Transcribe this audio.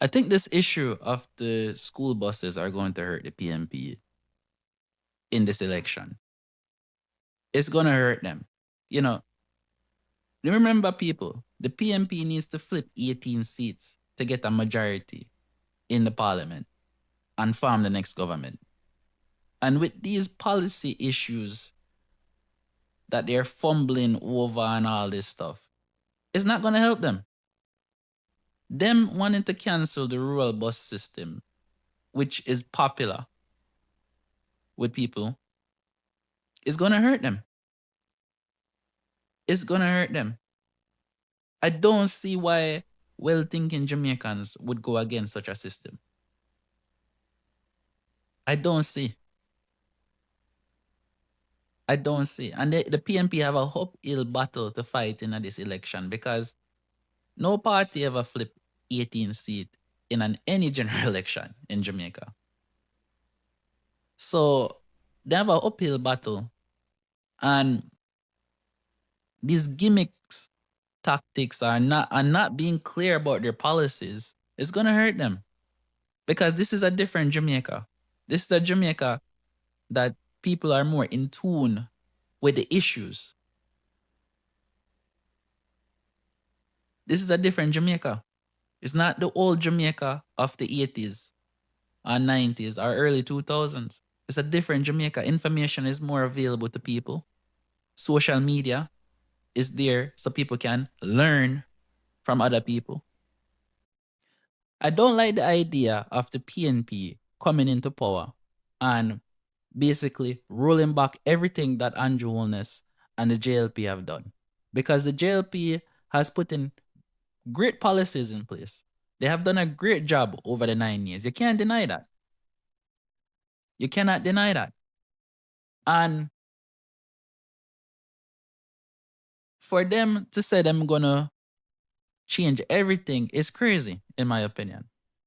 I think this issue of the school buses are going to hurt the PNP in this election. It's going to hurt them. You know, remember people, the PNP needs to flip 18 seats to get a majority in the parliament and form the next government. And with these policy issues that they're fumbling over and all this stuff, it's not going to help them. Them wanting to cancel the rural bus system, which is popular with people, is going to hurt them. It's going to hurt them. I don't see why well thinking Jamaicans would go against such a system. I don't see. I don't see. And the PNP have a uphill battle to fight in this election because no party ever flipped 18 seat in any general election in Jamaica. So they have an uphill battle. And these gimmicks, tactics are not being clear about their policies. It's gonna hurt them. Because this is a different Jamaica. This is a Jamaica that people are more in tune with the issues. This is a different Jamaica. It's not the old Jamaica of the 80s or 90s or early 2000s. It's a different Jamaica. Information is more available to people. Social media is there so people can learn from other people. I don't like the idea of the PNP coming into power and basically rolling back everything that Andrew Holness and the JLP have done. Because the JLP has put in great policies in place. They have done a great job over the 9 years. You can't deny that. You cannot deny that. And for them to say them gonna change everything is crazy, in my opinion.